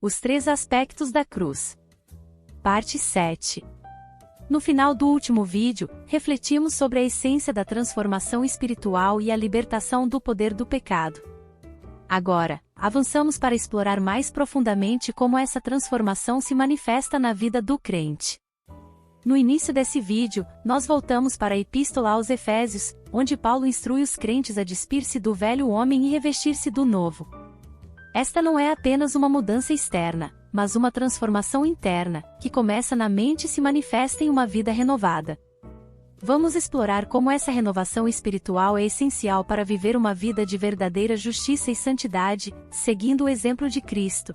Os 3 aspectos da cruz. Parte 7. No final do último vídeo, refletimos sobre a essência da transformação espiritual e a libertação do poder do pecado. Agora, avançamos para explorar mais profundamente como essa transformação se manifesta na vida do crente. No início desse vídeo, nós voltamos para a Epístola aos Efésios, onde Paulo instrui os crentes a despir-se do velho homem e revestir-se do novo. Esta não é apenas uma mudança externa, mas uma transformação interna, que começa na mente e se manifesta em uma vida renovada. Vamos explorar como essa renovação espiritual é essencial para viver uma vida de verdadeira justiça e santidade, seguindo o exemplo de Cristo.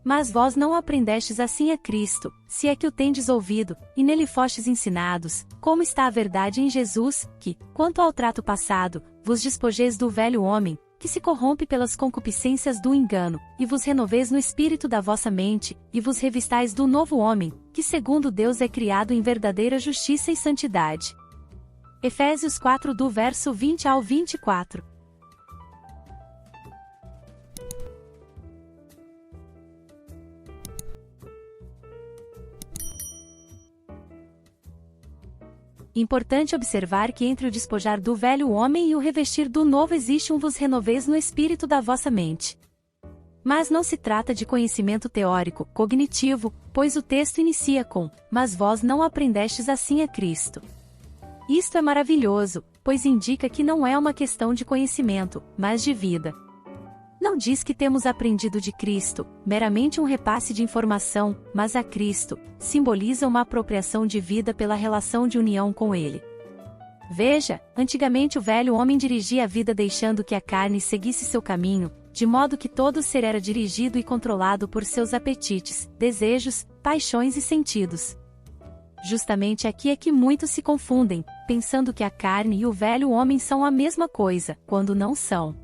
Mas vós não aprendestes assim a Cristo, se é que o tendes ouvido, e nele fostes ensinados, como está a verdade em Jesus, que, quanto ao trato passado, vos despojeis do velho homem, que se corrompe pelas concupiscências do engano, e vos renoveis no espírito da vossa mente, e vos revistais do novo homem, que segundo Deus é criado em verdadeira justiça e santidade. Efésios 4 do verso 20 ao 24. Importante observar que entre o despojar do velho homem e o revestir do novo existe um vos renoveis no espírito da vossa mente. Mas não se trata de conhecimento teórico, cognitivo, pois o texto inicia com, mas vós não aprendestes assim a Cristo. Isto é maravilhoso, pois indica que não é uma questão de conhecimento, mas de vida. Não diz que temos aprendido de Cristo, meramente um repasse de informação, mas a Cristo, simboliza uma apropriação de vida pela relação de união com Ele. Veja, antigamente o velho homem dirigia a vida deixando que a carne seguisse seu caminho, de modo que todo ser era dirigido e controlado por seus apetites, desejos, paixões e sentidos. Justamente aqui é que muitos se confundem, pensando que a carne e o velho homem são a mesma coisa, quando não são.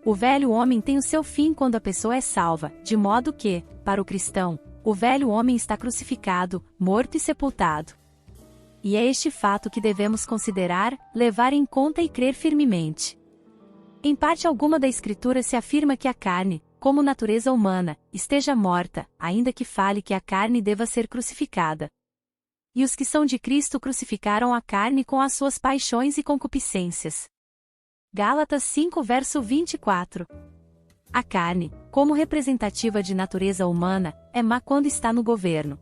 O velho homem tem o seu fim quando a pessoa é salva, de modo que, para o cristão, o velho homem está crucificado, morto e sepultado. E é este fato que devemos considerar, levar em conta e crer firmemente. Em parte alguma da Escritura se afirma que a carne, como natureza humana, esteja morta, ainda que fale que a carne deva ser crucificada. E os que são de Cristo crucificaram a carne com as suas paixões e concupiscências. Gálatas 5 verso 24. A carne, como representativa de natureza humana, é má quando está no governo.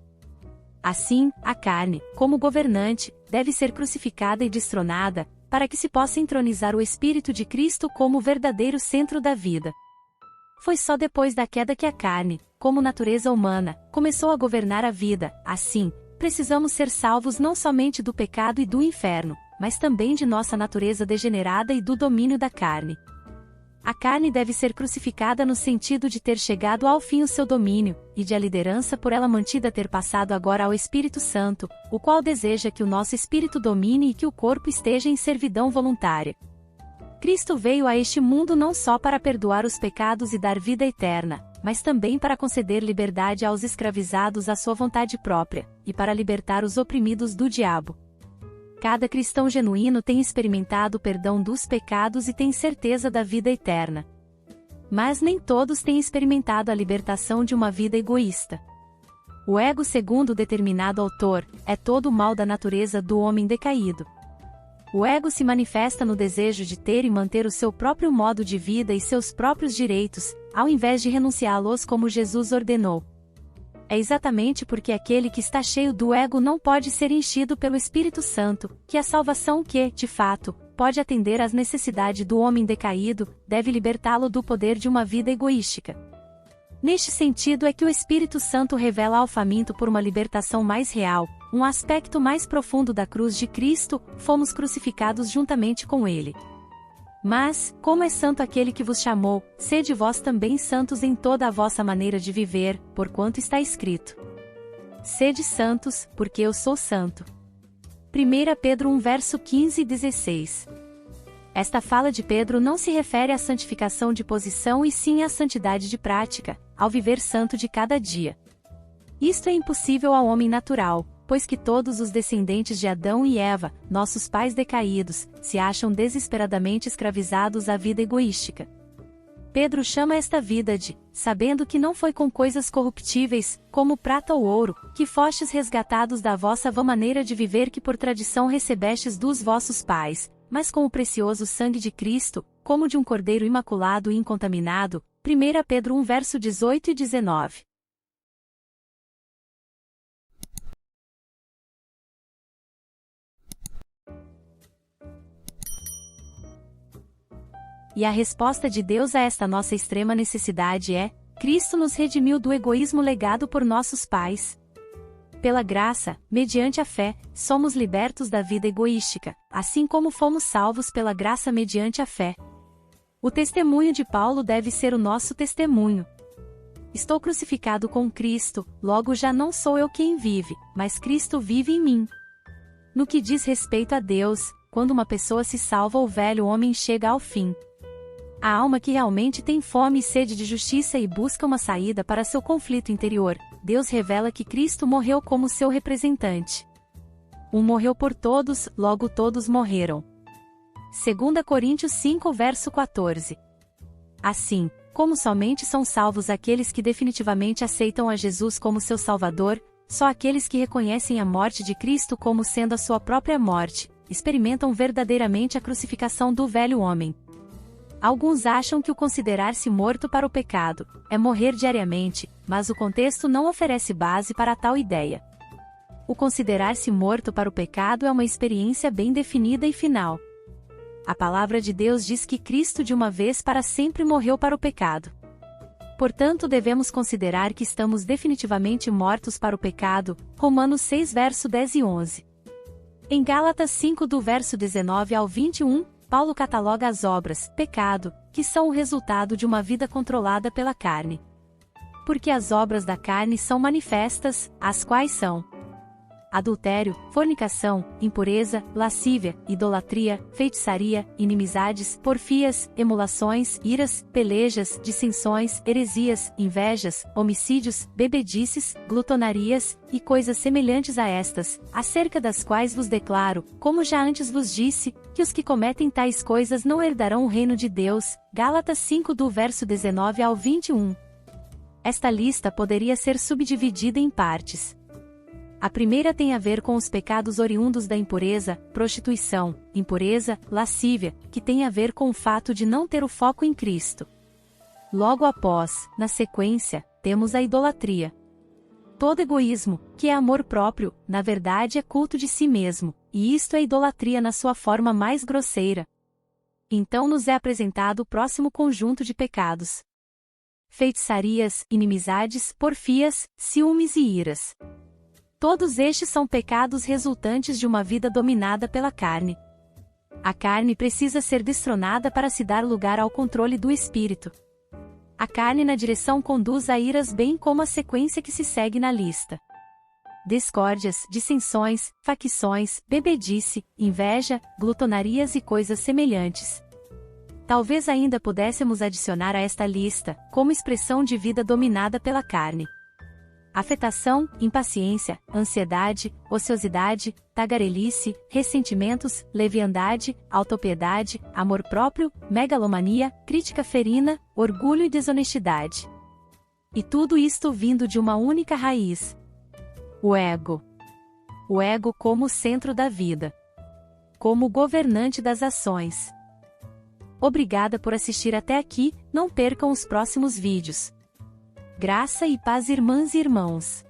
Assim, a carne, como governante, deve ser crucificada e destronada, para que se possa entronizar o Espírito de Cristo como o verdadeiro centro da vida. Foi só depois da queda que a carne, como natureza humana, começou a governar a vida. Assim, precisamos ser salvos não somente do pecado e do inferno, mas também de nossa natureza degenerada e do domínio da carne. A carne deve ser crucificada no sentido de ter chegado ao fim o seu domínio, e de a liderança por ela mantida ter passado agora ao Espírito Santo, o qual deseja que o nosso espírito domine e que o corpo esteja em servidão voluntária. Cristo veio a este mundo não só para perdoar os pecados e dar vida eterna, mas também para conceder liberdade aos escravizados à sua vontade própria, e para libertar os oprimidos do diabo. Cada cristão genuíno tem experimentado o perdão dos pecados e tem certeza da vida eterna. Mas nem todos têm experimentado a libertação de uma vida egoísta. O ego, segundo o determinado autor, é todo o mal da natureza do homem decaído. O ego se manifesta no desejo de ter e manter o seu próprio modo de vida e seus próprios direitos, ao invés de renunciá-los como Jesus ordenou. É exatamente porque aquele que está cheio do ego não pode ser enchido pelo Espírito Santo, que a salvação que, de fato, pode atender às necessidades do homem decaído, deve libertá-lo do poder de uma vida egoística. Neste sentido é que o Espírito Santo revela ao faminto por uma libertação mais real, um aspecto mais profundo da cruz de Cristo, fomos crucificados juntamente com Ele. Mas, como é santo aquele que vos chamou, sede vós também santos em toda a vossa maneira de viver, porquanto está escrito: sede santos, porque eu sou santo. 1 Pedro 1 verso 15 e 16. Esta fala de Pedro não se refere à santificação de posição e sim à santidade de prática, ao viver santo de cada dia. Isto é impossível ao homem natural, pois que todos os descendentes de Adão e Eva, nossos pais decaídos, se acham desesperadamente escravizados à vida egoística. Pedro chama esta vida de, sabendo que não foi com coisas corruptíveis, como prata ou ouro, que fostes resgatados da vossa vã maneira de viver que por tradição recebestes dos vossos pais, mas com o precioso sangue de Cristo, como de um cordeiro imaculado e incontaminado. 1 Pedro 1 verso 18 e 19. E a resposta de Deus a esta nossa extrema necessidade é: Cristo nos redimiu do egoísmo legado por nossos pais. Pela graça, mediante a fé, somos libertos da vida egoística, assim como fomos salvos pela graça mediante a fé. O testemunho de Paulo deve ser o nosso testemunho. Estou crucificado com Cristo, logo já não sou eu quem vive, mas Cristo vive em mim. No que diz respeito a Deus, quando uma pessoa se salva, o velho homem chega ao fim. A alma que realmente tem fome e sede de justiça e busca uma saída para seu conflito interior, Deus revela que Cristo morreu como seu representante. Um morreu por todos, logo todos morreram. 2 Coríntios 5 verso 14. Assim, como somente são salvos aqueles que definitivamente aceitam a Jesus como seu Salvador, só aqueles que reconhecem a morte de Cristo como sendo a sua própria morte, experimentam verdadeiramente a crucificação do velho homem. Alguns acham que o considerar-se morto para o pecado é morrer diariamente, mas o contexto não oferece base para tal ideia. O considerar-se morto para o pecado é uma experiência bem definida e final. A palavra de Deus diz que Cristo de uma vez para sempre morreu para o pecado. Portanto, devemos considerar que estamos definitivamente mortos para o pecado. Romanos 6 verso 10 e 11. Em Gálatas 5 do verso 19 ao 21, Paulo cataloga as obras, pecado, que são o resultado de uma vida controlada pela carne. Porque as obras da carne são manifestas, as quais são: adultério, fornicação, impureza, lascívia, idolatria, feitiçaria, inimizades, porfias, emulações, iras, pelejas, dissensões, heresias, invejas, homicídios, bebedices, glutonarias, e coisas semelhantes a estas, acerca das quais vos declaro, como já antes vos disse, que os que cometem tais coisas não herdarão o reino de Deus. Gálatas 5 do verso 19 ao 21. Esta lista poderia ser subdividida em partes. A primeira tem a ver com os pecados oriundos da impureza, prostituição, impureza, lascívia, que tem a ver com o fato de não ter o foco em Cristo. Logo após, na sequência, temos a idolatria. Todo egoísmo, que é amor próprio, na verdade é culto de si mesmo, e isto é idolatria na sua forma mais grosseira. Então nos é apresentado o próximo conjunto de pecados: feitiçarias, inimizades, porfias, ciúmes e iras. Todos estes são pecados resultantes de uma vida dominada pela carne. A carne precisa ser destronada para se dar lugar ao controle do espírito. A carne na direção conduz a iras, bem como a sequência que se segue na lista: discórdias, dissensões, facções, bebedice, inveja, glutonarias e coisas semelhantes. Talvez ainda pudéssemos adicionar a esta lista, como expressão de vida dominada pela carne: afetação, impaciência, ansiedade, ociosidade, tagarelice, ressentimentos, leviandade, autopiedade, amor próprio, megalomania, crítica ferina, orgulho e desonestidade. E tudo isto vindo de uma única raiz: o ego. O ego como o centro da vida, como o governante das ações. Obrigada por assistir até aqui, não percam os próximos vídeos. Graça e paz, irmãs e irmãos.